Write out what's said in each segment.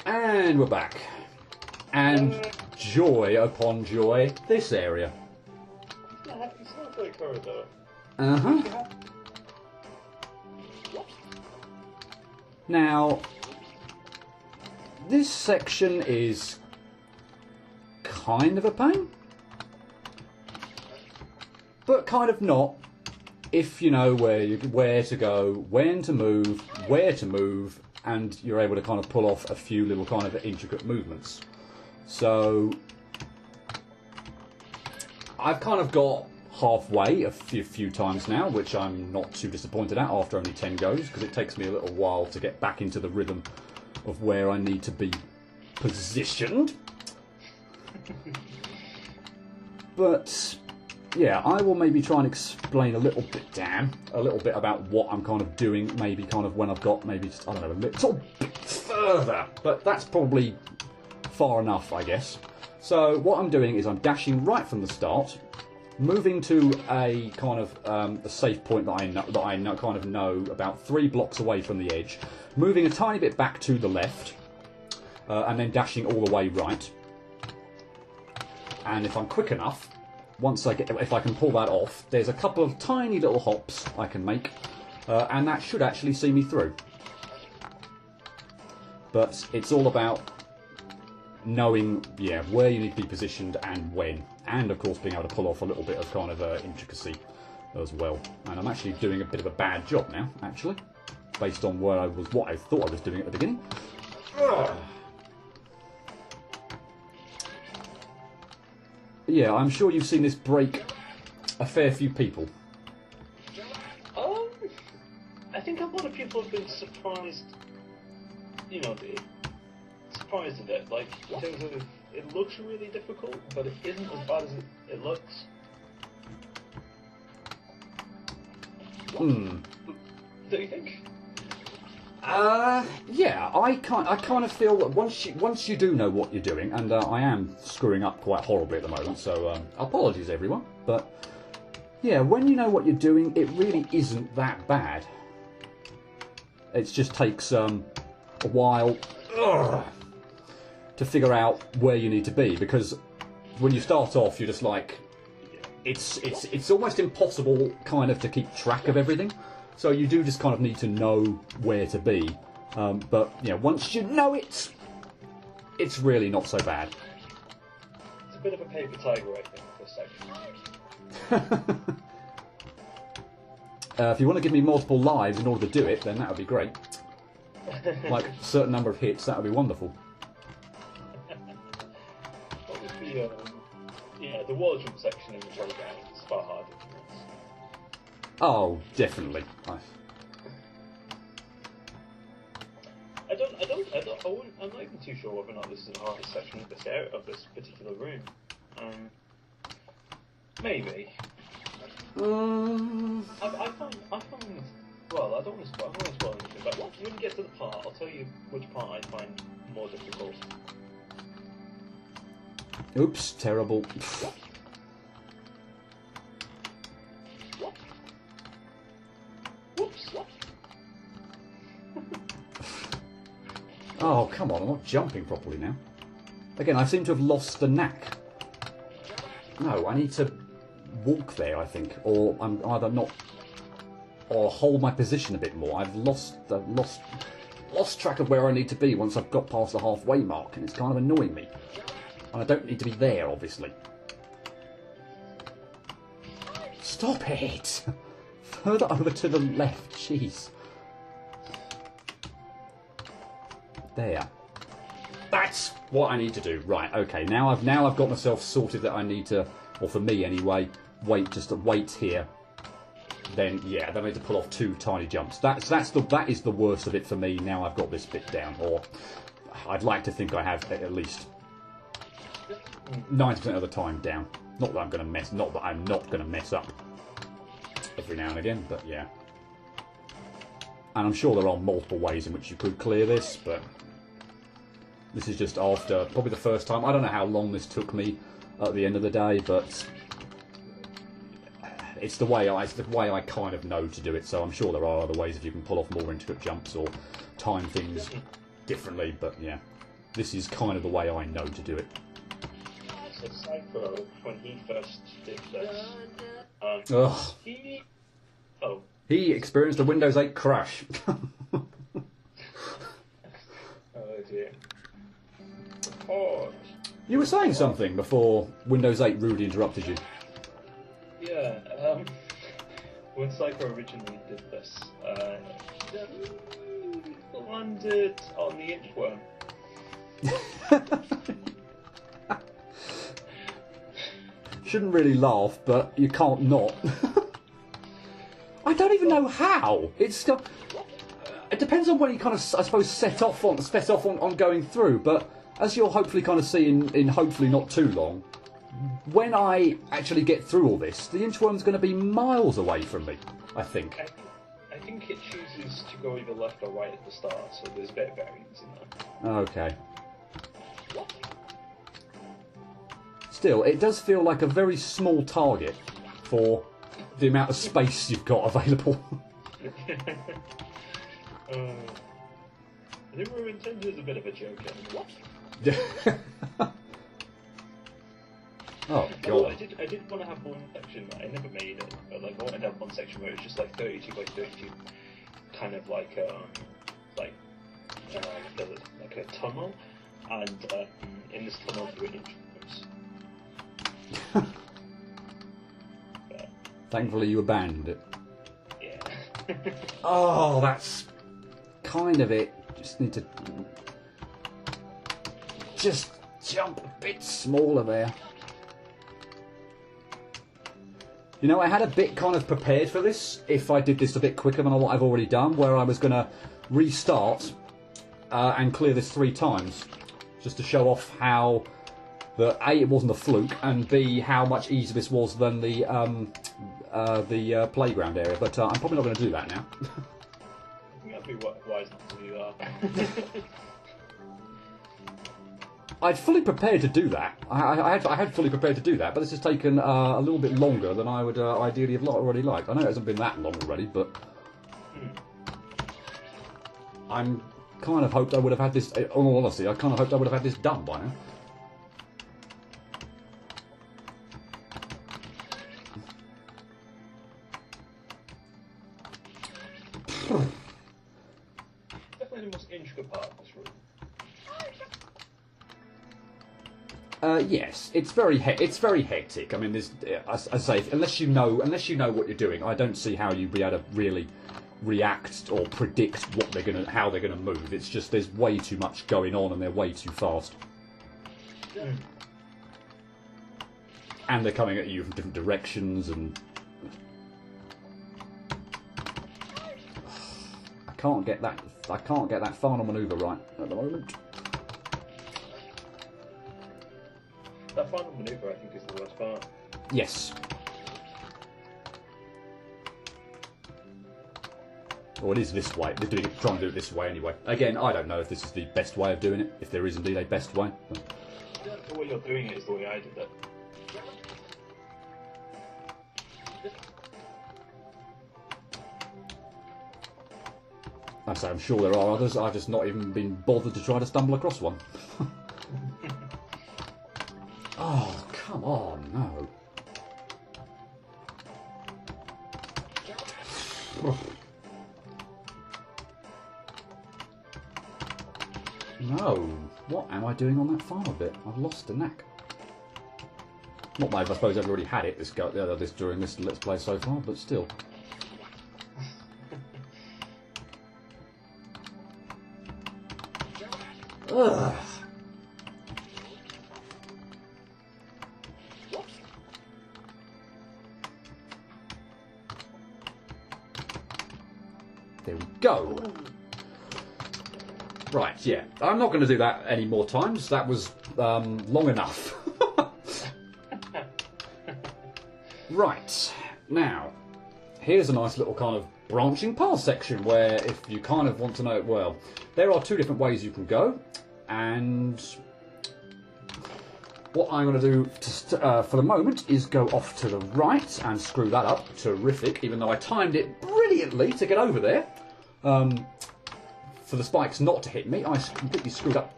And we're back. And joy upon joy, this area. The Happy Snowflake Corridor. Uh-huh. Now, this section is kind of a pain, but kind of not, if you know where to go, when to move, where to move, and you're able to kind of pull off a few little kind of intricate movements. So I've kind of got halfway a few times now, which I'm not too disappointed at after only 10 goes, because it takes me a little while to get back into the rhythm of where I need to be positioned. But yeah, I will maybe try and explain a little bit about what I'm kind of doing, maybe kind of when I've got maybe just, I don't know, a little bit further, but that's probably far enough, I guess. So what I'm doing is I'm dashing right from the start, moving to a kind of a safe point that I know about 3 blocks away from the edge, moving a tiny bit back to the left, and then dashing all the way right. And if I'm quick enough, if I can pull that off, there's a couple of tiny little hops I can make, and that should actually see me through. But it's all about knowing, where you need to be positioned and when, and of course being able to pull off a little bit of kind of intricacy as well. And I'm actually doing a bit of a bad job now, actually, based on what I thought I was doing at the beginning. Yeah, I'm sure you've seen this break a fair few people. I think a lot of people have been surprised, surprised at it. Like, in terms of, it looks really difficult, but it isn't as bad as it looks. Don't you think? Yeah, I kind of feel that once you do know what you're doing, and I am screwing up quite horribly at the moment, so apologies everyone, but yeah, when you know what you're doing, it really isn't that bad. It just takes a while to figure out where you need to be, because when you start off, you're just like, it's almost impossible kind of to keep track of everything. So you do just kind of need to know where to be. But once you know it, it's really not so bad. It's a bit of a paper tiger, I think, for a second. If you want to give me multiple lives in order to do it, then that would be great. Like a certain number of hits, that would be wonderful. What would be, the wall jump section in the program is far harder. Oh, definitely. I'm not even too sure whether or not this is the hardest section of this particular room. Maybe. I find. Well, I don't want to spoil anything, but when you get to the part, I'll tell you which part I find more difficult. Oops, terrible. Oh, come on, I'm not jumping properly now. Again, I seem to have lost the knack. No, I need to walk there, I think. Or I'm either not... Or hold my position a bit more. I've lost track of where I need to be once I've got past the halfway mark, and it's kind of annoying me. And I don't need to be there, obviously. Stop it! Further over to the left, jeez. There. That's what I need to do. Right, okay, now I've got myself sorted that I need to, or for me anyway, wait here. Then I need to pull off 2 tiny jumps. That is the worst of it for me. Now I've got this bit down, or I'd like to think I have at least 90% of the time down. Not that I'm not going to mess up every now and again, but yeah. And I'm sure there are multiple ways in which you could clear this, but this is just after probably the first time. I don't know how long this took me at the end of the day, but it's the way I kind of know to do it. So I'm sure there are other ways if you can pull off more intricate jumps or time things differently. But yeah, this is kind of the way I know to do it. So Cypher, when he first did this, Ugh. he experienced a Windows 8 crash. oh dear. Oh. You were saying something before Windows 8 rudely interrupted you. Yeah, when Cypher originally did this, landed on the inchworm. Shouldn't really laugh, but you can't not. I don't even know how. It's still. It depends on when you kind of, I suppose, set off on going through. But as you'll hopefully kind of see in hopefully not too long, when I actually get through all this, the inchworm's going to be miles away from me. I think. I think it chooses to go either left or right at the start, so there's a bit of variance in there. Okay. Still, it does feel like a very small target for the amount of space you've got available. I think we were intended as a bit of a joke. Oh Well, god. I did want to have one section. I never made it, but like I wanted to have one section where it was just like 32 by 32, kind of like like a tunnel, and in this tunnel there were instruments. But, Thankfully you abandoned it. yeah. Oh, that's kind of it. Just need to just jump a bit smaller there. You know, I had a bit kind of prepared for this, if I did this a bit quicker than what I've already done, where I was going to restart and clear this 3 times, just to show off how, A, it wasn't a fluke, and B, how much easier this was than the playground area, but I'm probably not going to do that now. I think that'd be wise not to do that. I'd fully prepared to do that. I had fully prepared to do that, but this has taken a little bit longer than I would ideally have already liked. I know it hasn't been that long already, but I'm kind of hoped I would have had this. In all honesty, I kind of hoped I would have had this done by now. Definitely the most intricate part of this room. Yes, it's very hectic. I mean, there's, as I say, unless you know what you're doing, I don't see how you'd be able to really react or predict how they're gonna move. It's just there's way too much going on and they're way too fast, and they're coming at you from different directions. And I can't get that final manoeuvre right at the moment. That final manoeuvre, I think, is the worst part. Yes. Or it is this way. They're trying to do it this way anyway. Again, I don't know if this is the best way of doing it, if there is indeed a best way. But The way you're doing it is the way I did it. I say, I'm sure there are others. I've just not even been bothered to try to stumble across one. Oh, come on, no. No. What am I doing on that final bit? I've lost the knack. Not that I suppose I've already had it during this Let's Play so far, but still. Ugh. There we go. Right, yeah. I'm not going to do that any more times. That was long enough. Right, now, here's a nice little kind of branching path section where if you kind of want to know, well, there are 2 different ways you can go, and what I'm going to do for the moment is go off to the right and screw that up. Terrific, even though I timed it brilliantly to get over there. For the spikes not to hit me, I completely screwed up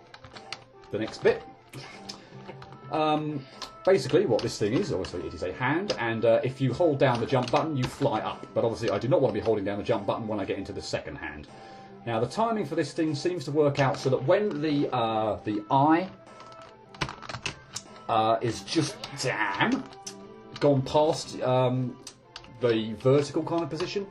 the next bit. Basically, what this thing is, obviously it is a hand, and if you hold down the jump button, you fly up. But obviously I do not want to be holding down the jump button when I get into the second hand. Now the timing for this thing seems to work out so that when the eye is just gone past the vertical kind of position,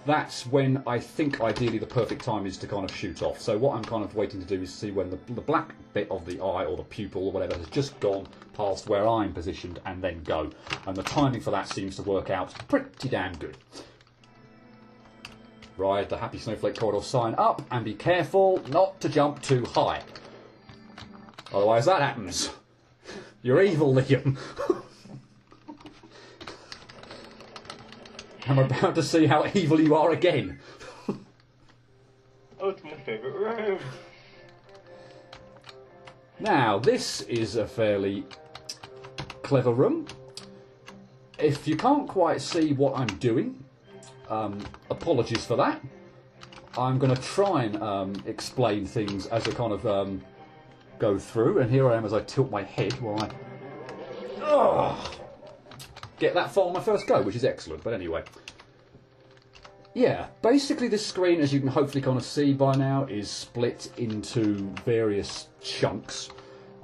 that's when I think ideally the perfect time is to kind of shoot off. So what I'm kind of waiting to do is see when the black bit of the eye or the pupil or whatever has just gone past where I'm positioned and then go. And the timing for that seems to work out pretty damn good. Ride the Happy Snowflake Corridor sign up and be careful not to jump too high. Otherwise that happens. You're evil, Liam. I'm about to see how evil you are again. Oh, it's my favourite room. Now, this is a fairly clever room. If you can't quite see what I'm doing, apologies for that. I'm going to try and explain things as I kind of go through, and here I am as I tilt my head while I get that far on my first go, which is excellent. But anyway, yeah, basically this screen, as you can hopefully kind of see by now, is split into various chunks,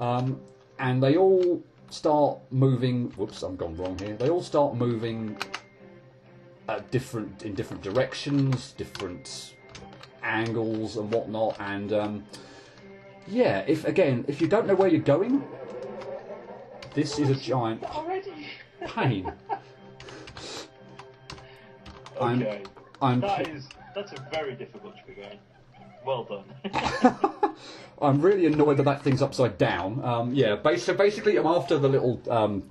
and they all start moving. Whoops, I've gone wrong here. They all start moving in different directions, different angles and whatnot. And yeah, if you don't know where you're going, this is a giant pain. Okay. That's a very difficult game. Well done. I'm really annoyed that that thing's upside down. Yeah, so basically I'm after the little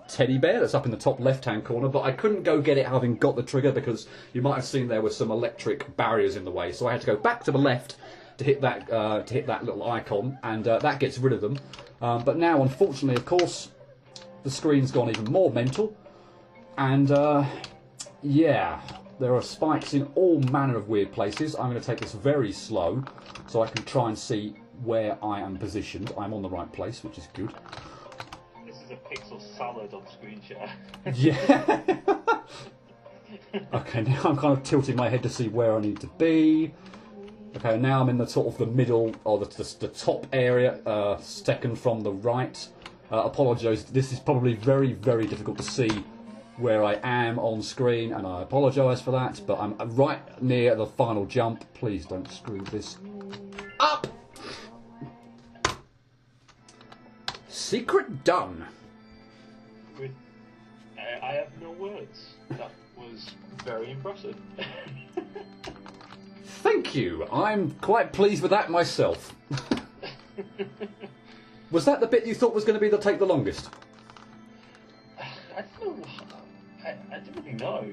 teddy bear that's up in the top left-hand corner, but I couldn't go get it having got the trigger because you might have seen there were some electric barriers in the way. So I had to go back to the left to hit that little icon, and that gets rid of them. But now, unfortunately, of course, the screen's gone even more mental, and yeah, there are spikes in all manner of weird places. I'm going to take this very slow so I can try and see where I am positioned. I'm on the right place, which is good. This is a pixel salad on screen share. Yeah. Okay, now I'm kind of tilting my head to see where I need to be. Okay, now I'm in the sort of the middle, or the top area, second from the right. Apologise, this is probably very, very difficult to see where I am on screen, and I apologise for that, but I'm right near the final jump. Please don't screw this up! Secret done. I have no words. That was very impressive. Thank you. I'm quite pleased with that myself. Was that the bit you thought was going to take the longest? I don't know. I don't really know.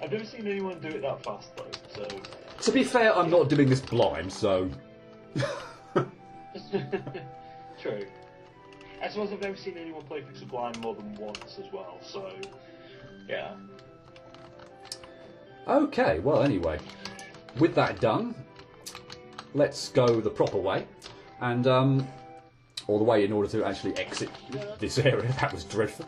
I've never seen anyone do it that fast though, so... To be fair, I'm not doing this blind, so... True. I suppose I've never seen anyone play through Sublime more than once as well, so... yeah. Okay, well anyway, with that done, let's go the proper way, and or the way in order to actually exit this area. That was dreadful.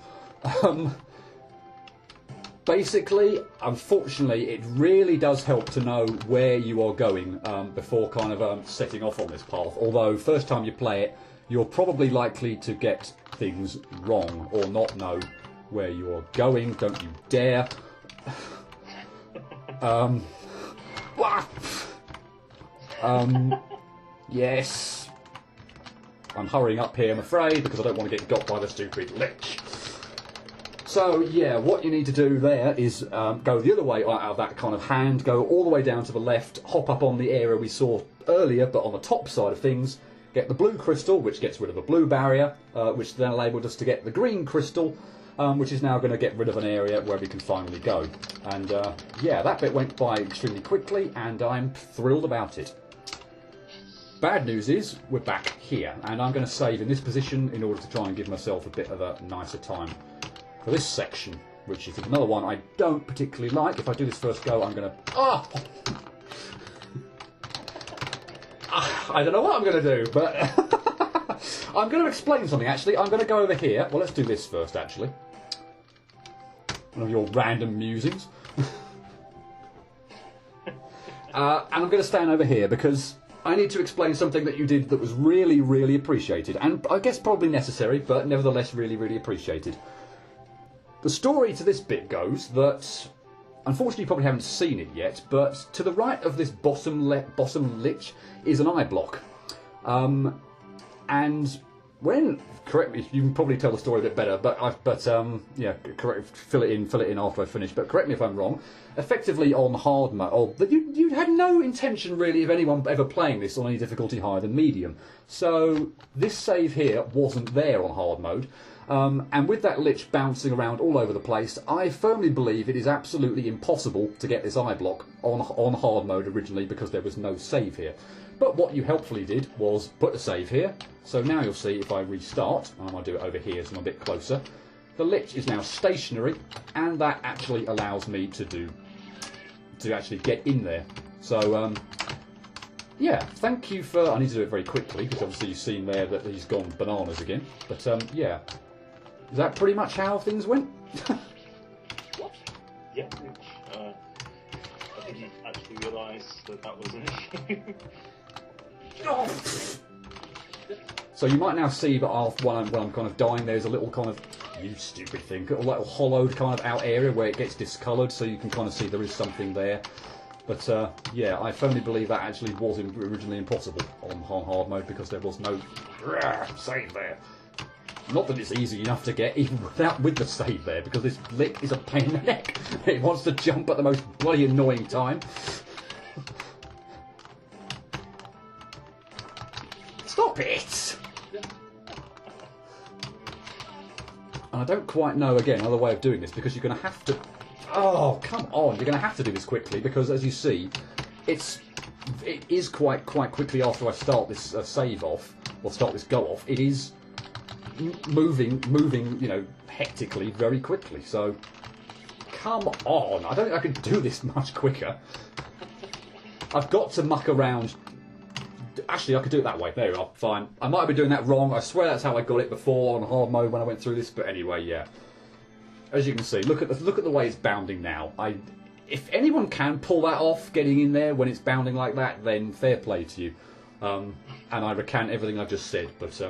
Basically, unfortunately, it really does help to know where you are going before kind of setting off on this path. Although, first time you play it, you're probably likely to get things wrong or not know where you are going. Don't you dare. Yes. I'm hurrying up here, I'm afraid, because I don't want to get got by the stupid lich. So, yeah, what you need to do there is go the other way out of that kind of hand, go all the way down to the left, hop up on the area we saw earlier, but on the top side of things, get the blue crystal, which gets rid of the blue barrier, which then enabled us to get the green crystal, which is now going to get rid of an area where we can finally go. And, yeah, that bit went by extremely quickly, and I'm thrilled about it. Bad news is, we're back here, and I'm going to save in this position in order to try and give myself a bit of a nicer time for this section, which is another one I don't particularly like. If I do this first go, I'm going to... I don't know what I'm going to do, but I'm going to explain something, actually. I'm going to go over here. Well, let's do this first, actually. One of your random musings. And I'm going to stand over here because I need to explain something that you did that was really, really appreciated. And I guess probably necessary, but nevertheless really, really appreciated. The story to this bit goes that, unfortunately you probably haven't seen it yet, but to the right of this bottom lich is an eye block. And when, correct me, you can probably tell the story a bit better, yeah, fill it in after I finish. But correct me if I'm wrong. Effectively on hard mode, you had no intention really of anyone ever playing this on any difficulty higher than medium. So this save here wasn't there on hard mode. And with that lich bouncing around all over the place, I firmly believe it is absolutely impossible to get this eye block on hard mode originally because there was no save here. But what you helpfully did was put a save here. So now you'll see if I restart, and I'll do it over here so I'm a bit closer, the lich is now stationary, and that actually allows me to actually get in there. So, yeah, thank you for... I need to do it very quickly, because obviously you've seen there that he's gone bananas again. But, yeah. Is that pretty much how things went? Yeah, I didn't actually realise that was an issue. So you might now see that when I'm kind of dying, there's a little kind of, you stupid thing, a little hollowed kind of out area where it gets discoloured, so you can kind of see there is something there. But yeah, I firmly believe that actually was originally impossible on hard mode because there was no save there. Not that it's easy enough to get even with the save there, because this lick is a pain in the neck. It wants to jump at the most bloody annoying time. Stop it! And I don't quite know, again, another way of doing this, because you're going to have to... Oh, come on! You're going to have to do this quickly, because as you see, it is quite quickly after I start this save off, or start this go off, it is moving, you know, hectically, very quickly. So, come on! I don't think I can do this much quicker. I've got to muck around. Actually, I could do it that way. There we are. Fine. I might have been doing that wrong. I swear that's how I got it before on hard mode when I went through this. But anyway, yeah. As you can see, look at the way it's bounding now. If anyone can pull that off, getting in there when it's bounding like that, then fair play to you. And I recant everything I've just said. But